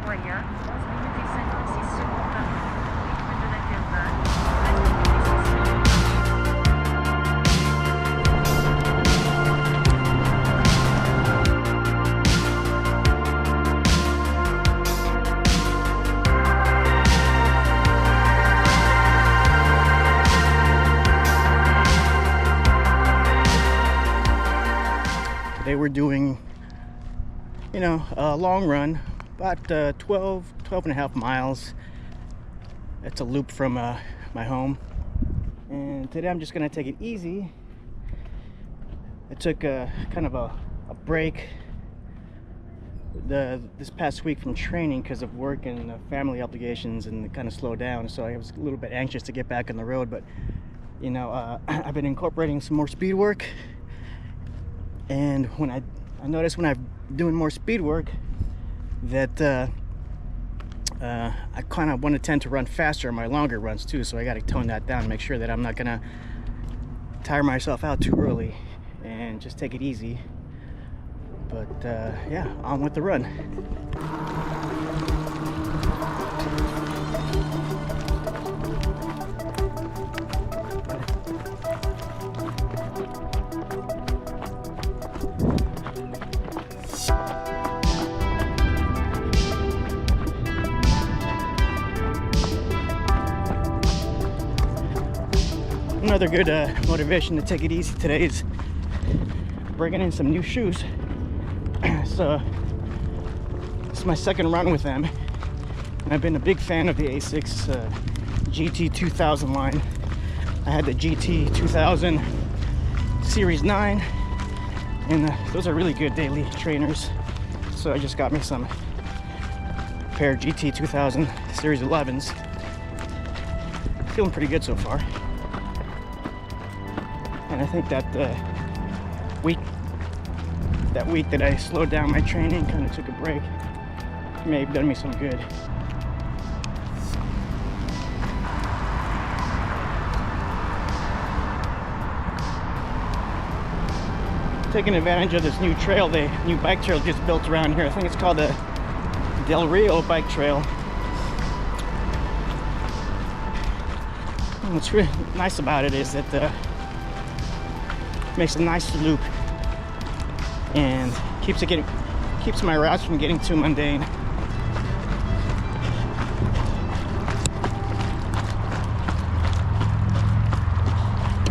Voyant, 11 minutes et 56 secondes par rythme de l'intervalle. Reste Today we're doing, a long run, about 12 and a half miles. It's a loop from my home. And today I'm just gonna take it easy. I took a kind of a break this past week from training because of work and family obligations, and it kind of slowed down. So I was a little bit anxious to get back on the road, but I've been incorporating some more speed work. And when I noticed when I'm doing more speed work that I kind of want to tend to run faster on my longer runs too, so I got to tone that down, make sure that I'm not gonna tire myself out too early and just take it easy. But yeah, on with the run. Another good motivation to take it easy today is bringing in some new shoes. So this is my second run with them, and I've been a big fan of the Asics GT 2000 line. I had the GT 2000 Series 9, and those are really good daily trainers. So I just got me some pair of GT 2000 Series 11s. Feeling pretty good so far. And I think that week that I slowed down my training, kind of took a break, may have done me some good. Taking advantage of this new trail, the new bike trail just built around here. I think it's called the Del Rio bike trail. And what's really nice about it is that makes a nice loop and keeps my routes from getting too mundane.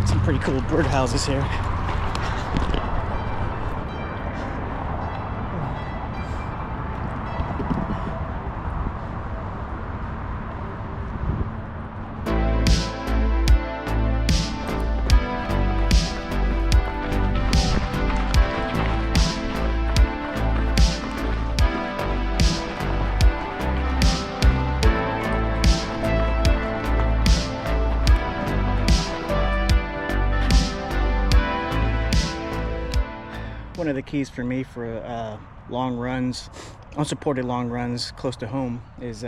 Some pretty cool birdhouses here. One of the keys for me for long runs, unsupported long runs close to home, is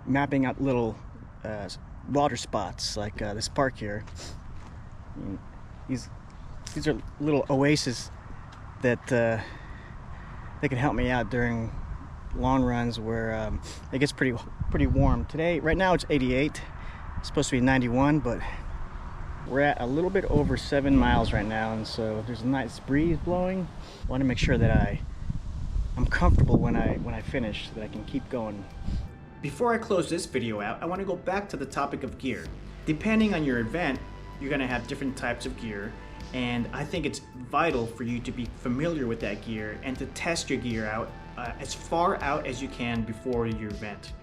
mapping out little water spots like this park here. These are little oases that they can help me out during long runs where it gets pretty warm. Today, right now it's 88. It's supposed to be 91, but we're at a little bit over 7 miles right now, and so there's a nice breeze blowing. I want to make sure that I'm comfortable when I finish, so that I can keep going. Before I close this video out, I want to go back to the topic of gear. Depending on your event, you're going to have different types of gear, and I think it's vital for you to be familiar with that gear and to test your gear out as far out as you can before your event.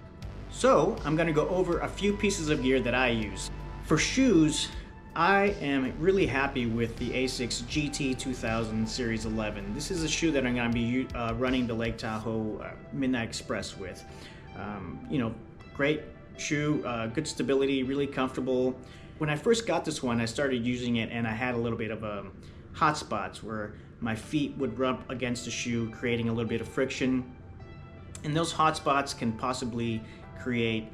So I'm going to go over a few pieces of gear that I use. For shoes, I am really happy with the Asics GT 2000 Series 11. This is a shoe that I'm going to be running the Lake Tahoe Midnight Express with. Great shoe, good stability, really comfortable. When I first got this one, I started using it and I had a little bit of hot spots where my feet would rub against the shoe, creating a little bit of friction. And those hot spots can possibly create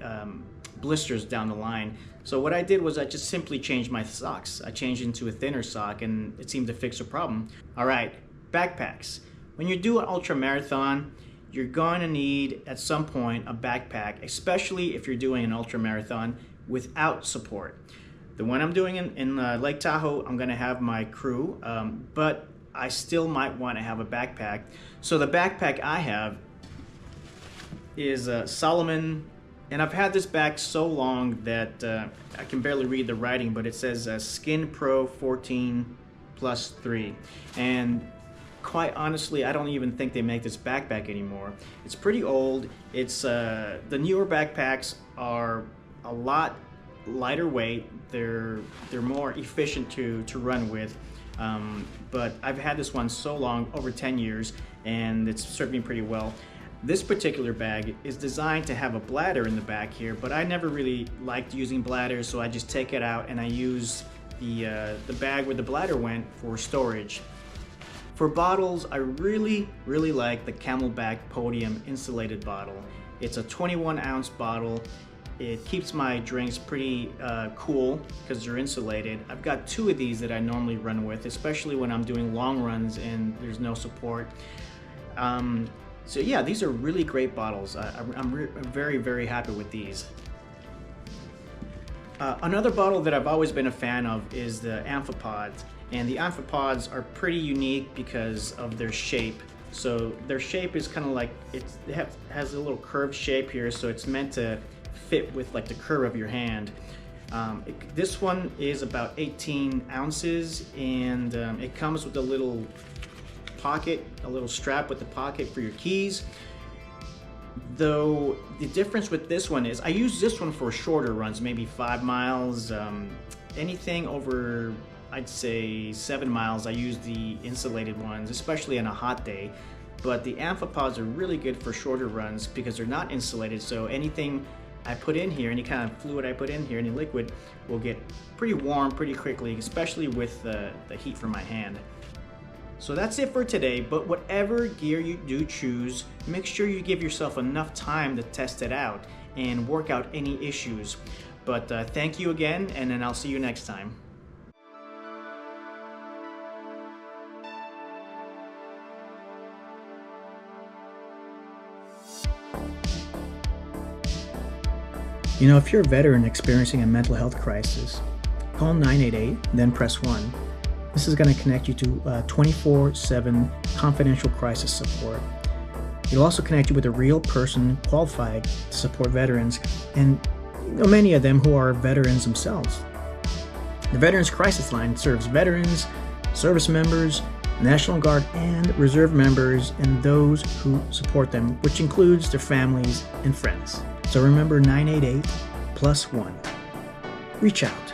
blisters down the line. So what I did was I just simply changed my socks. I changed into a thinner sock and it seemed to fix the problem. All right, backpacks. When you do an ultra marathon, you're going to need at some point a backpack, especially if you're doing an ultra marathon without support. The one I'm doing in Lake Tahoe, I'm going to have my crew, but I still might want to have a backpack. So the backpack I have is Solomon, and I've had this bag so long that I can barely read the writing, but it says Skin Pro 14+3, and quite honestly, I don't even think they make this backpack anymore. It's pretty old. It's the newer backpacks are a lot lighter weight. They're more efficient to run with. But I've had this one so long, over 10 years, and it's served me pretty well. This particular bag is designed to have a bladder in the back here, but I never really liked using bladders, so I just take it out and I use the bag where the bladder went for storage. For bottles, I really like the Camelback Podium insulated bottle. It's a 21-ounce bottle. It keeps my drinks pretty cool because they're insulated. I've got 2 of these that I normally run with, especially when I'm doing long runs and there's no support. So yeah, these are really great bottles. I'm very happy with these. Another bottle that I've always been a fan of is the amphipods. And the amphipods are pretty unique because of their shape. So their shape is kind of like, it has a little curved shape here, so it's meant to fit with like the curve of your hand. This one is about 18 ounces, and it comes with a little pocket, a little strap with the pocket for your keys. Though the difference with this one is I use this one for shorter runs, maybe 5 miles. Anything over, I'd say 7 miles, I use the insulated ones, especially on a hot day. But the amphipods are really good for shorter runs because they're not insulated, so anything I put in here, any kind of fluid I put in here, any liquid, will get pretty warm pretty quickly, especially with the heat from my hand. So that's it for today, but whatever gear you do choose, make sure you give yourself enough time to test it out and work out any issues. But thank you again, and then I'll see you next time. You know, if you're a veteran experiencing a mental health crisis, call 988, then press 1. This is going to connect you to 24/7 confidential crisis support. It'll also connect you with a real person qualified to support veterans, and many of them who are veterans themselves. The Veterans Crisis Line serves veterans, service members, National Guard and Reserve members, and those who support them, which includes their families and friends. So remember 988+1. Reach out.